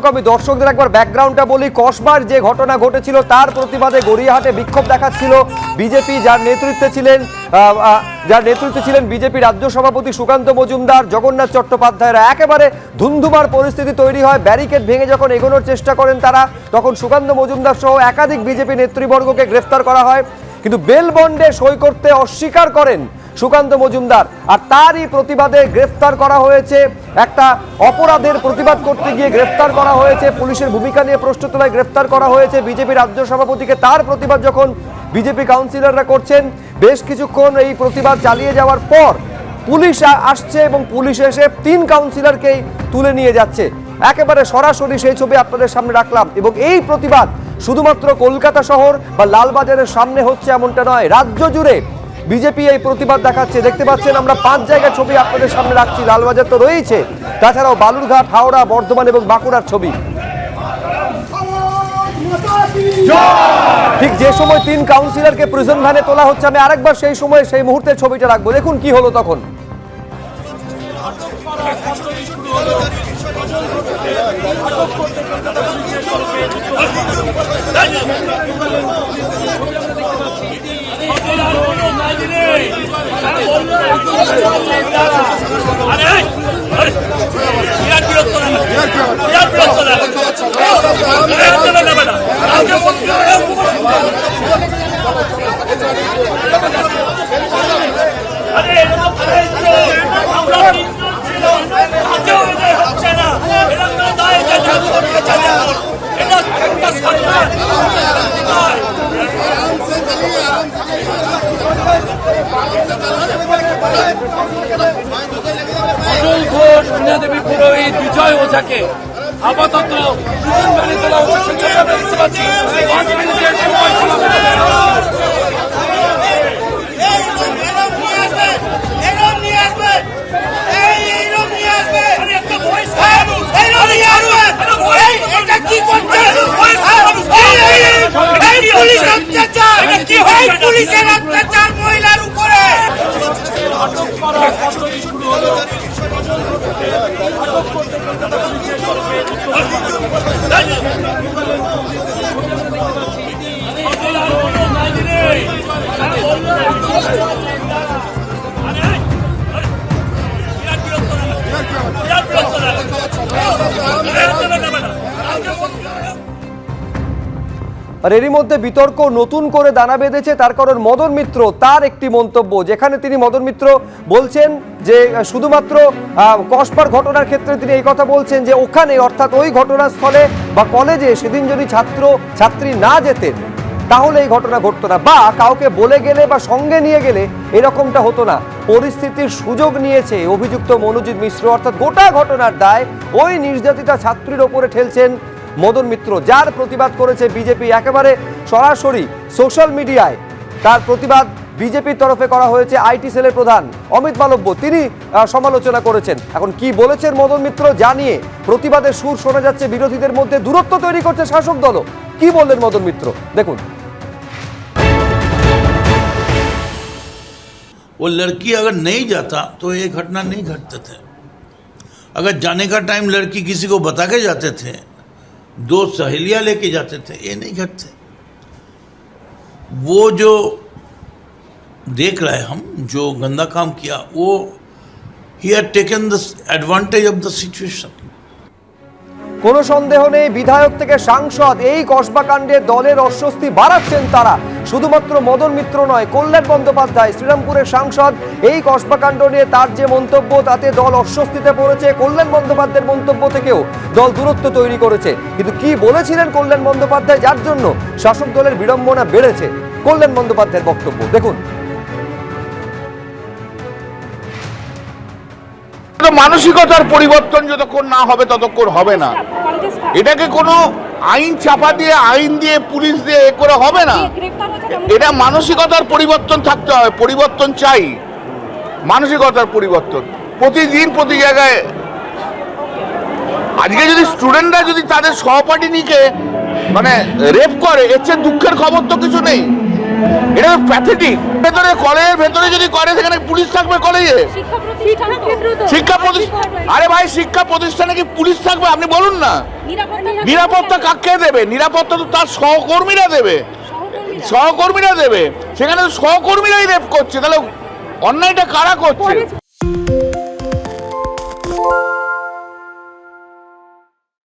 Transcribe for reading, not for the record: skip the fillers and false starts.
আমি দর্শকদের একবার ব্যাকগ্রাউন্ডটা বলি। কসবার যে ঘটনা ঘটেছিল তার প্রতিবাদে গড়িয়াহাটে বিক্ষোভ দেখাচ্ছিল বিজেপি, যার নেতৃত্বে ছিলেন বিজেপি রাজ্য সভাপতি সুকান্ত মজুমদার, জগন্নাথ চট্টোপাধ্যায়রা। একেবারে ধুন্ধুমার পরিস্থিতি তৈরি হয়। ব্যারিকেড ভেঙে যখন এগোনোর চেষ্টা করেন তারা, তখন সুকান্ত মজুমদার সহ একাধিক বিজেপি নেতৃবর্গকে গ্রেফতার করা হয়। কিন্তু বেল বন্ডে সই করতে অস্বীকার করেন সুকান্ত মজুমদার, আর তারই প্রতিবাদে গ্রেফতার করা হয়েছে। একটা অপরাধের প্রতিবাদ করতে গিয়ে গ্রেফতার করা হয়েছে, পুলিশের ভূমিকা নিয়ে প্রশ্ন তোলায় গ্রেফতার করা হয়েছে বিজেপি রাজ্য সভাপতিকে। তার প্রতিবাদ যখন বিজেপি কাউন্সিলররা করছেন, বেশ কিছুক্ষণ এই প্রতিবাদ চালিয়ে যাওয়ার পর পুলিশ আসছে এবং পুলিশ এসে 3 কাউন্সিলরকেই তুলে নিয়ে যাচ্ছে। একেবারে সরাসরি সেই ছবি আপনাদের সামনে রাখলাম। এবং এই প্রতিবাদ শুধুমাত্র কলকাতা শহর বা লালবাজারের সামনে হচ্ছে এমনটা নয়, রাজ্য জুড়ে বিজেপি এই প্রতিবাদ দেখাচ্ছে। দেখতে পাচ্ছেন আমরা 5 জায়গার ছবি আপনাদের সামনে রাখছি। লালবাজার তো রয়েছে, তাছাড়াও বালুরঘাট, হাওড়া, বর্ধমান এবং বাঁকুড়ার ছবি। ঠিক যে সময় 3 কাউন্সিলরকে প্রিজন ভ্যানে তোলা হচ্ছে, আমি আরেকবার সেই সময় সেই মুহূর্তের ছবিটা রাখবো। দেখুন কি হলো তখন। অটল ঘোষ, রীনা দেবী পুরোহিত, বিজয় ওঝাকে আপাতত প্রিজন ভ্যানে তোলা হচ্ছে। দেখতে পাচ্ছি 5 মিনিটের সময় পুলিশের অত্যাচার মহিলার উপরে আটক করা কষ্টটি শুরু হলো। আর এরই মধ্যে বিতর্ক নতুন করে দানা বেঁধেছে। তার কারণ মদন মিত্র, তার একটি মন্তব্য, যেখানে তিনি মদন মিত্র বলছেন যে শুধুমাত্র কসবার ঘটনার ক্ষেত্রে তিনি এই কথা বলছেন যে ওখানে, অর্থাৎ ওই ঘটনাস্থলে বা কলেজে সেদিন যদি ছাত্রী না যেতেন তাহলে এই ঘটনা ঘটতো না, বা কাউকে বলে গেলে বা সঙ্গে নিয়ে গেলে এরকমটা হতো না। পরিস্থিতির সুযোগ নিয়েছে অভিযুক্ত মনোজিৎ মিশ্র, অর্থাৎ গোটা ঘটনার দায় ওই নির্যাতিতা ছাত্রীর ওপরে ঠেলছেন মদন মিত্র, যার প্রতিবাদ করেছে বিজেপি। একেবারে সরাসরি সোশ্যাল মিডিয়ায় তার প্রতিবাদ বিজেপির তরফে করা হয়েছে। আইটি সেলের প্রধান অমিত মালব্য তিনি সমালোচনা করেছেন। এখন কি বলেছেন মদন মিত্র জানিয়ে প্রতিবাদের সুর শোনা যাচ্ছে, বিরোধীদের মধ্যে দূরত্ব তৈরি করছে শাসক দলও। কি বললেন মদন মিত্র দেখুন। वो लड़की अगर नहीं जाता तो ये घटना नहीं घटते थे। अगर जाने का टाइम लड़की किसी को बता के जाते थे, 2 सहेलियां लेके जाते थे, ये नहीं घटते। वो जो देख रहे हम, जो गंदा काम किया, वो he had taken the advantage of the situation. কোনো সন্দেহ নেই, বিধায়ক থেকে সাংসদ এই কসবা কাণ্ডে দলের অস্বস্তি বাড়াচ্ছেন তারা। শুধুমাত্র মদন মিত্র নয়, কল্যাণ বন্দ্যোপাধ্যায় শ্রীরামপুরের সাংসদ, এই কসবা কাণ্ড নিয়ে তার যে মন্তব্য তাতে দল অস্বস্তিতে পড়েছে। কল্যাণ বন্দ্যোপাধ্যায়ের মন্তব্য থেকেও দল দূরত্ব তৈরি করেছে। কিন্তু কি বলেছিলেন কল্যাণ বন্দ্যোপাধ্যায়, যার জন্য শাসক দলের বিড়ম্বনা বেড়েছে? কল্যাণ বন্দ্যোপাধ্যায়ের বক্তব্য দেখুন। মানসিকতার পরিবর্তন যতক্ষণ না হবে ততক্ষণ হবে না। এটাকে কোনো আইন চাপা দিয়ে, আইন দিয়ে, পুলিশ দিয়ে এ করে হবে না। এটা মানসিকতার পরিবর্তন থাকতে হবে। পরিবর্তন চাই, মানসিকতার পরিবর্তন প্রতিদিন প্রতি জায়গায়। আজকে যদি স্টুডেন্টরা যদি তাদের সহপাঠিনীকে মানে রেপ করে, এর চেয়ে দুঃখের খবর তো কিছু নেই। এটা প্যাথেটিক। ভেতরে কলেজের ভেতরে যদি করে সেখানে পুলিশ থাকবে কলেজে? শিক্ষা প্রতিষ্ঠান, আরে ভাই শিক্ষা প্রতিষ্ঠানে কি পুলিশ থাকবে? আপনি বলুন না। নিরাপত্তা কাকে দেবে? নিরাপত্তা তো তার সহকর্মীরা দেবে, সহকর্মীরা দেবে। সেখানে তো সহকর্মীরাই রেপ করছে, তাহলে অন্যায়টা কারা করছে?